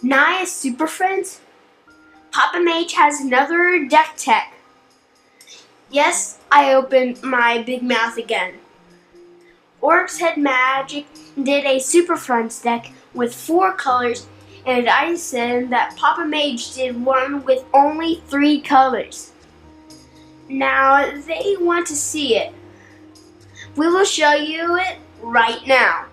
Naya Super Friends, Papa Mage has another deck tech. Yes, I opened my big mouth again. Orcs Head Magic did a Super Friends deck with 4 colors, and I said that Papa Mage did one with only 3 colors. Now they want to see it. We will show you it right now.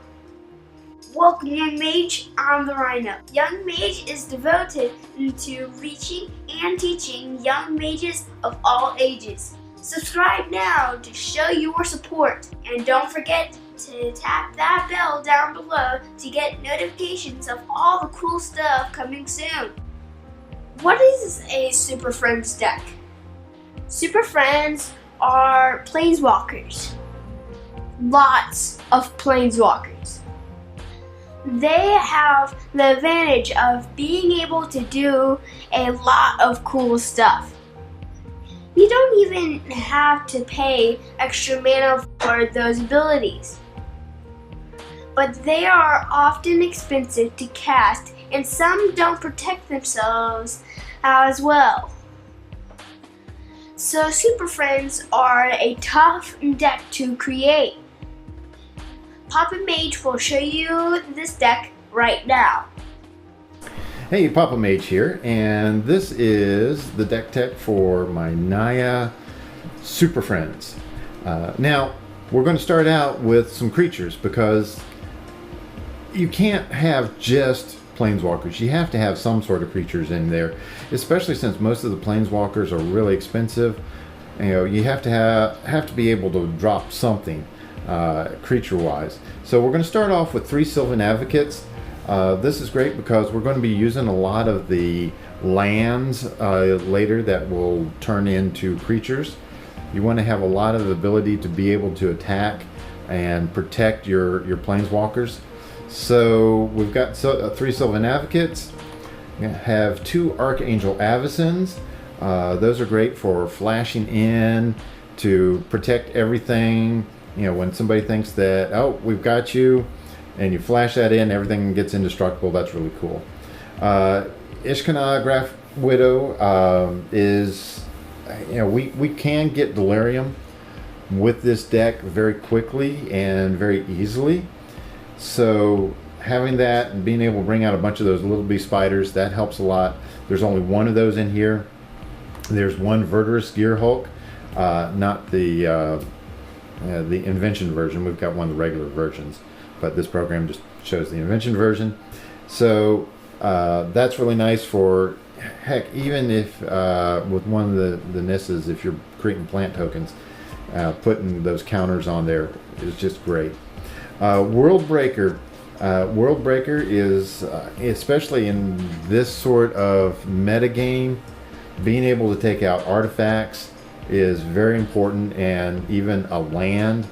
Welcome, Young Mage, on the Rhino. Young Mage is devoted to reaching and teaching young mages of all ages. Subscribe now to show your support, and don't forget to tap that bell down below to get notifications of all the cool stuff coming soon. What is a Super Friends deck? Super Friends are Planeswalkers. Lots of Planeswalkers. They have the advantage of being able to do a lot of cool stuff. You don't even have to pay extra mana for those abilities. But they are often expensive to cast, and some don't protect themselves as well. So Super Friends are a tough deck to create. Papa Mage will show you this deck right now. Hey, Papa Mage here, and this is the deck tech for my Naya Super Friends. Now, we're going to start out with some creatures because you can't have just Planeswalkers. You have to have some sort of creatures in there, especially since most of the Planeswalkers are really expensive. You know, you have to be able to drop something creature-wise. So we're going to start off with 3 Sylvan Advocates. This is great because we're going to be using a lot of the lands later that will turn into creatures. You want to have a lot of ability to be able to attack and protect your Planeswalkers. So we've got 3 Sylvan Advocates. We have 2 Archangel Avacyns. Those are great for flashing in to protect everything. You know, when somebody thinks that, oh, we've got you, and you flash that in, everything gets indestructible. That's really cool. Ishkanah Grafwidow is, you know, we can get Delirium with this deck very quickly and very easily. So having that and being able to bring out a bunch of those little bee spiders, that helps a lot. There's only 1 of those in here. There's 1 Verdurous Gearhulk, not the invention version. We've got one of the regular versions, but this program just shows the invention version. So that's really nice for, heck, even if with one of the Nissas, if you're creating plant tokens, putting those counters on there is just great. Worldbreaker. Worldbreaker is, especially in this sort of metagame, being able to take out artifacts is very important, and even a land.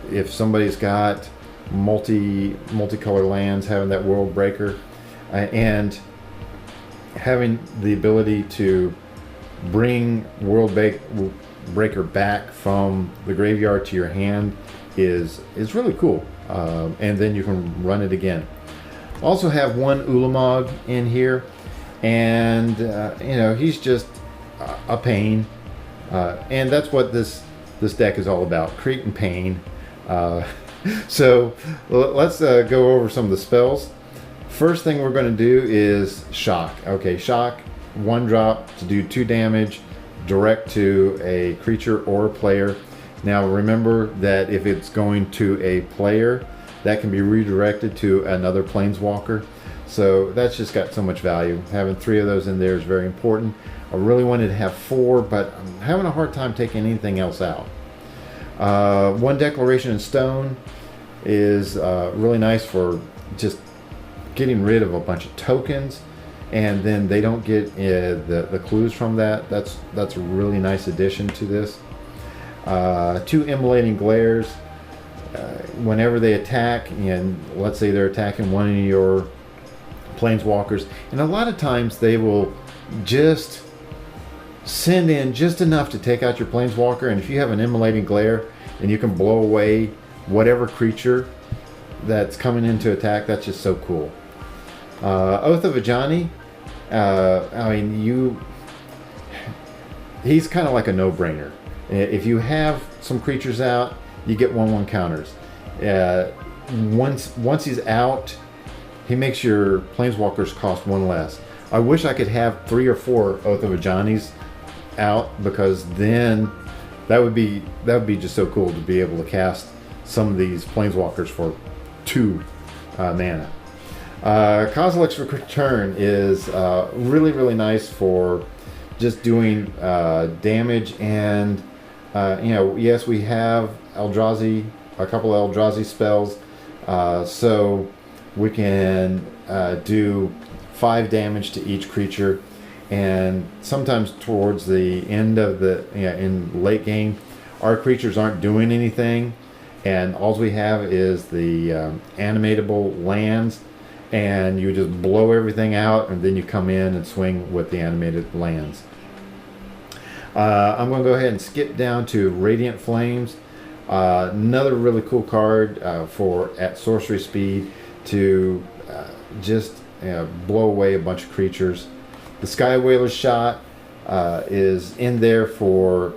If somebody's got multicolor lands, having that Worldbreaker and having the ability to bring Worldbreaker back from the graveyard to your hand is really cool. And then you can run it again. Also have 1 Ulamog in here, and you know, he's just a pain. And that's what this deck is all about, creating pain. So let's go over some of the spells. First thing we're going to do is Shock. Okay, Shock, 1 drop to do 2 damage direct to a creature or a player. Now remember that if it's going to a player, that can be redirected to another Planeswalker. So that's just got so much value. Having 3 of those in there is very important. I really wanted to have 4, but I'm having a hard time taking anything else out. 1 Declaration in Stone is really nice for just getting rid of a bunch of tokens, and then they don't get the clues from that. That's a really nice addition to this. 2 Immolating Glares. Whenever they attack, and let's say they're attacking one of your Planeswalkers, and a lot of times they will just send in just enough to take out your Planeswalker, and if you have an Immolating Glare and you can blow away whatever creature that's coming in to attack, that's just so cool. Oath of Ajani, I mean, he's kind of like a no-brainer. If you have some creatures out, you get 1/1 counters. Once he's out, he makes your Planeswalkers cost 1 less. I wish I could have 3 or 4 Oath of Ajanis out, because then that would be just so cool to be able to cast some of these Planeswalkers for 2 mana. Kozilek's Return is really, really nice for just doing damage, and yes, we have Eldrazi, a couple of Eldrazi spells, so we can do 5 damage to each creature, and sometimes towards the end of the in late game, our creatures aren't doing anything, and all we have is the animatable lands, and you just blow everything out, and then you come in and swing with the animated lands. I'm going to go ahead and skip down to Radiant Flames. Another really cool card for at sorcery speed to just blow away a bunch of creatures. The Skywhaler shot is in there for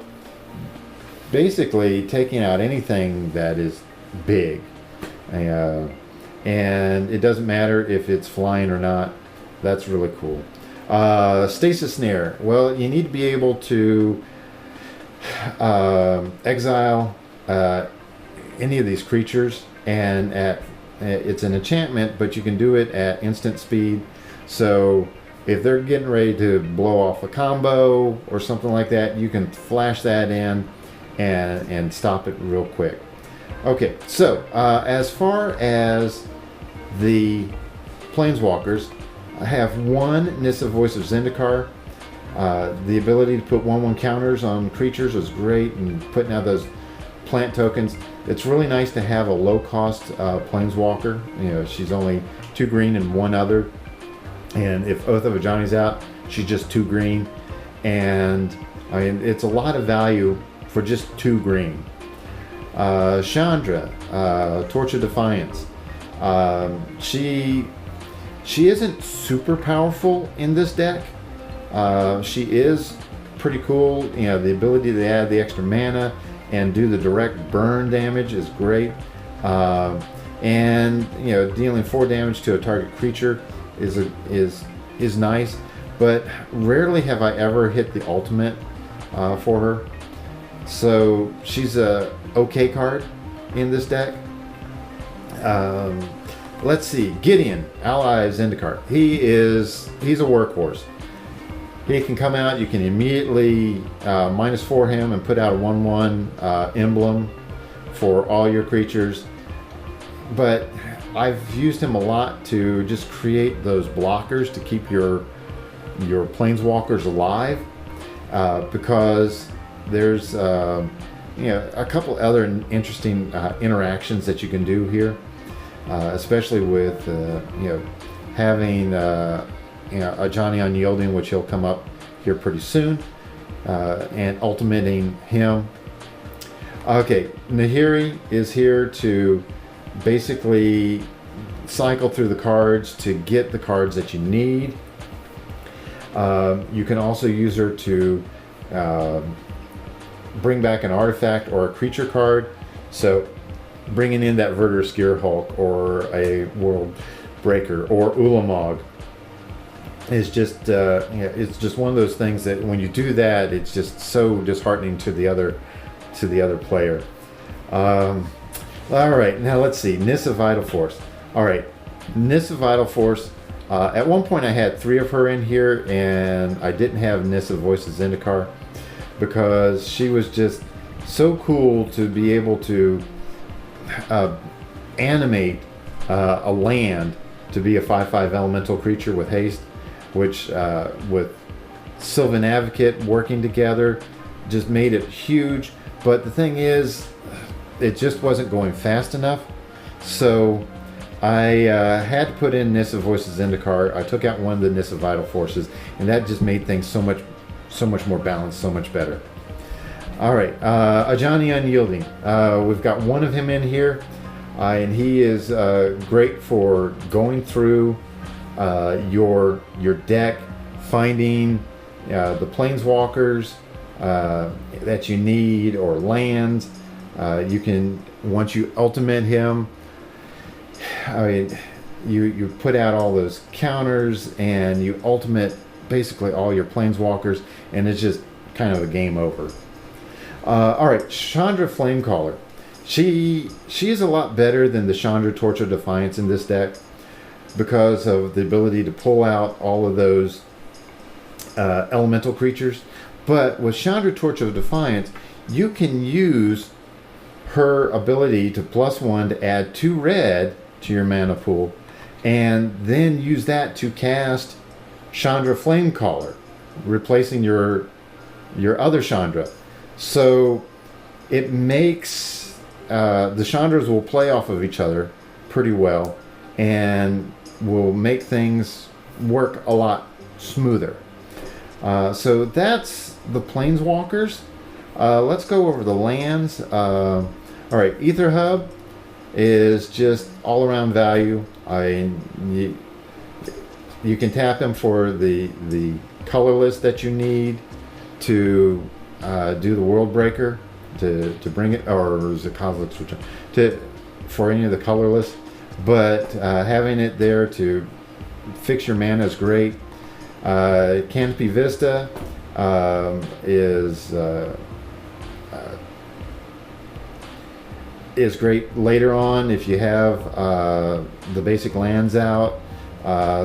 basically taking out anything that is big. And it doesn't matter if it's flying or not. That's really cool. Stasis Snare. Well, you need to be able to exile any of these creatures, and it's an enchantment, but you can do it at instant speed. So if they're getting ready to blow off a combo or something like that, you can flash that in and stop it real quick. Okay, so as far as the Planeswalkers, I have 1 Nissa Voice of Zendikar. The ability to put 1/1 counters on creatures is great, and putting out those plant tokens. It's really nice to have a low-cost Planeswalker. She's only 2 green and 1 other. And if Oath of Ajani's out, she's just 2 green. And I mean, it's a lot of value for just 2 green. Chandra, Torch of Defiance. She isn't super powerful in this deck. She is pretty cool. The ability to add the extra mana and do the direct burn damage is great. And dealing 4 damage to a target creature is nice. But rarely have I ever hit the ultimate for her. So she's a okay card in this deck. Let's see, Gideon, ally of Zendikar. He's a workhorse. He can come out, you can immediately -4 him and put out a 1/1 emblem for all your creatures. But I've used him a lot to just create those blockers to keep your Planeswalkers alive, because there's a couple other interesting interactions that you can do here. Especially with having Ajani Unyielding, which he'll come up here pretty soon, and ultimating him. Okay, Nahiri is here to basically cycle through the cards to get the cards that you need. You can also use her to bring back an artifact or a creature card. So bringing in that Verdurous Gearhulk or a World Breaker or Ulamog is just it's just one of those things that when you do that, it's just so disheartening to the other player. All right, now let's see, Nissa Vital Force. All right, Nissa Vital Force. At one point I had 3 of her in here, and I didn't have Nissa Voice of Zendikar because she was just so cool to be able to animate a land to be a 5/5 elemental creature with haste, which with Sylvan Advocate working together just made it huge. But the thing is, it just wasn't going fast enough, so I had to put in Nissa Voice of Zendikar. I took out one of the Nissa Vital Forces, and that just made things so much more balanced, so much better. All right, Ajani Unyielding. We've got 1 of him in here, and he is great for going through your deck, finding the planeswalkers that you need or lands. You can, once you ultimate him, I mean, you put out all those counters and you ultimate basically all your planeswalkers, and it's just kind of a game over. All right, Chandra Flamecaller. She is a lot better than the Chandra Torch of Defiance in this deck because of the ability to pull out all of those elemental creatures. But with Chandra Torch of Defiance, you can use her ability to +1 to add 2 red to your mana pool, and then use that to cast Chandra Flamecaller, replacing your other Chandra. So it makes the Chandras will play off of each other pretty well and will make things work a lot smoother. So that's the Planeswalkers. Let's go over the lands. All right, Aether Hub is just all around value. You can tap them for the colorless that you need to do the World Breaker to bring it, or is it Kozilek's Return, for any of the colorless. But having it there to fix your mana is great. Canopy Vista is great later on if you have the basic lands out.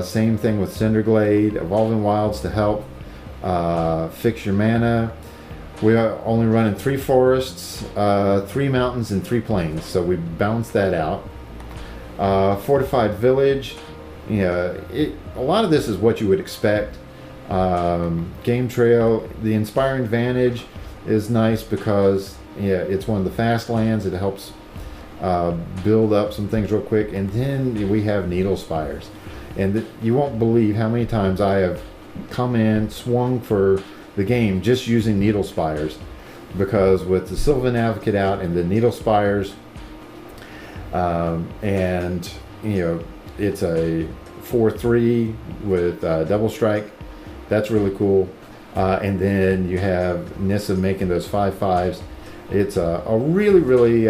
Same thing with Cinder Glade, Evolving Wilds to help fix your mana. We are only running 3 forests, 3 mountains, and 3 plains, so we balance that out. Fortified Village, a lot of this is what you would expect. Game Trail, the Inspiring Vantage is nice because it's one of the fast lands. It helps build up some things real quick. And then we have Needle Spires. And you won't believe how many times I have come in, swung for the game just using Needle Spires, because with the Sylvan Advocate out and the Needle Spires, and it's a 4/3 with double strike. That's really cool. And then you have Nissa making those 5/5s. It's a really, really,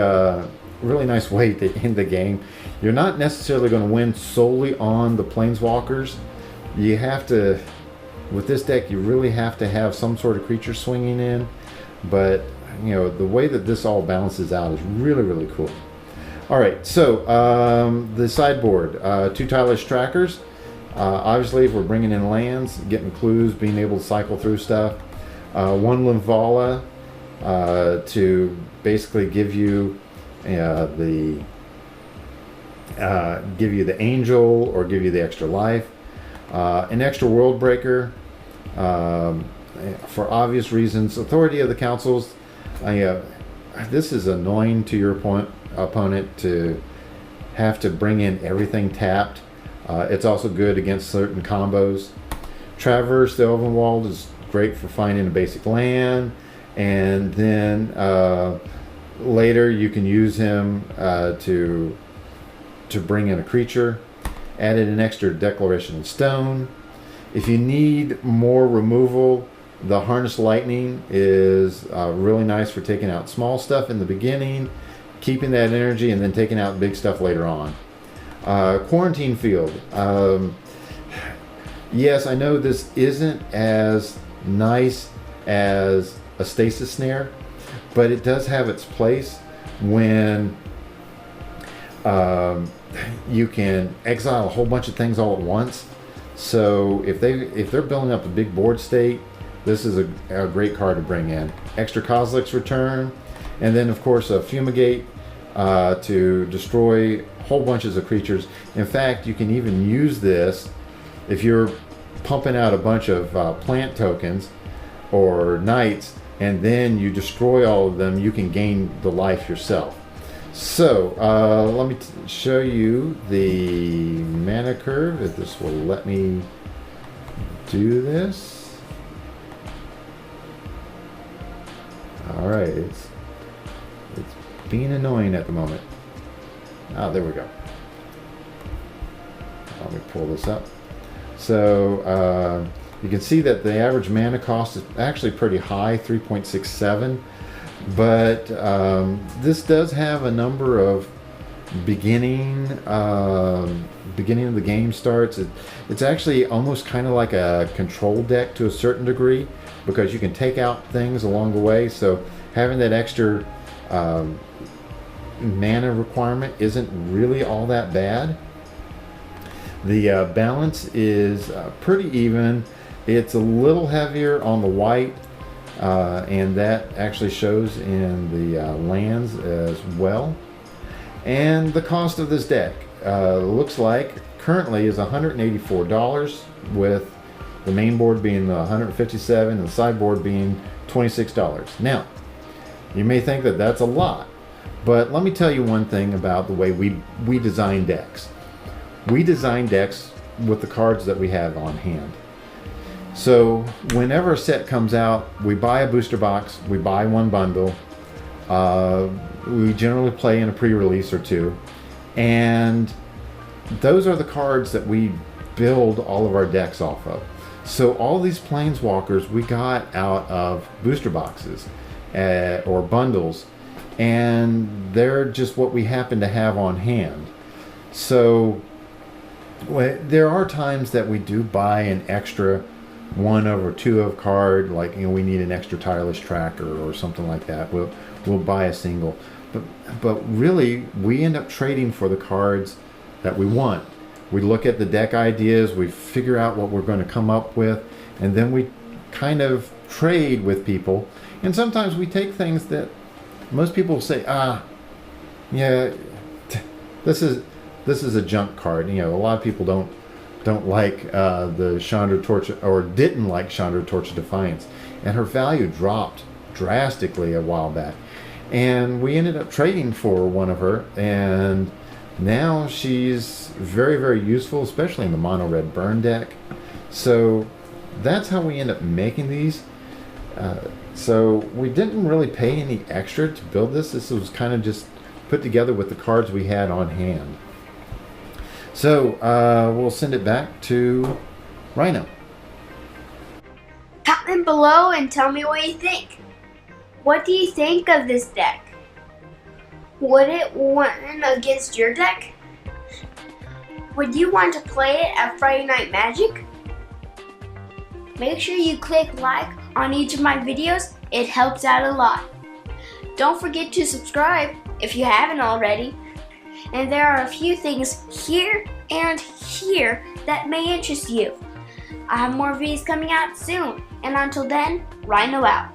really nice way to end the game. You're not necessarily going to win solely on the Planeswalkers. You have to, with this deck, you really have to have some sort of creature swinging in. But, the way that this all balances out is really, really cool. All right, so the sideboard, 2 Tireless Trackers. Obviously, if we're bringing in lands, getting clues, being able to cycle through stuff. 1 Lymphala to basically give you the angel or give you the extra life. An extra World Breaker for obvious reasons. Authority of the Councils. This is annoying to your opponent to have to bring in everything tapped. It's also good against certain combos. Traverse the Elvenwald is great for finding a basic land, and then later you can use him to bring in a creature. Added an extra Declaration of Stone. If you need more removal, the Harness Lightning is really nice for taking out small stuff in the beginning, keeping that energy, and then taking out big stuff later on. Quarantine Field. Yes, I know this isn't as nice as a Stasis Snare, but it does have its place when you can exile a whole bunch of things all at once. So if they're building up a big board state, this is a great card to bring in. Extra Kozilek's Return, and then of course a Fumigate to destroy whole bunches of creatures. In fact, you can even use this if you're pumping out a bunch of plant tokens or knights, and then you destroy all of them, you can gain the life yourself. So let me show you the mana curve, if this will let me do this. All right, it's being annoying at the moment. Ah, there we go. Let me pull this up. So you can see that the average mana cost is actually pretty high, 3.67. But this does have a number of beginning of the game starts. It's actually almost kind of like a control deck to a certain degree, because you can take out things along the way. So having that extra mana requirement isn't really all that bad. The balance is pretty even. It's a little heavier on the white, and that actually shows in the lands as well. And the cost of this deck looks like currently is $184, with the main board being $157 and the sideboard being $26. Now, you may think that that's a lot, but let me tell you one thing about the way we design decks. We design decks with the cards that we have on hand. So whenever a set comes out, we buy a booster box, we buy one bundle, we generally play in a pre-release or two, and those are the cards that we build all of our decks off of. So all these Planeswalkers we got out of booster boxes or bundles, and they're just what we happen to have on hand. So there are times that we do buy an extra 1 of or 2 of card, like, we need an extra Tireless Tracker or something like that. We'll buy a single, but really we end up trading for the cards that we want. We look at the deck ideas, we figure out what we're going to come up with, and then we kind of trade with people. And sometimes we take things that most people say, yeah, this is a junk card. A lot of people don't like the Chandra Torch, or didn't like Chandra Torch of Defiance, and her value dropped drastically a while back, and we ended up trading for one of her, and now she's very, very useful, especially in the mono red burn deck. So that's how we end up making these. So we didn't really pay any extra to build this. This was kind of just put together with the cards we had on hand. So we'll send it back to Rhino. Comment below and tell me what you think. What do you think of this deck? Would it win against your deck? Would you want to play it at Friday Night Magic? Make sure you click like on each of my videos. It helps out a lot. Don't forget to subscribe if you haven't already. And there are a few things here and here that may interest you. I have more videos coming out soon. And until then, Rhino out.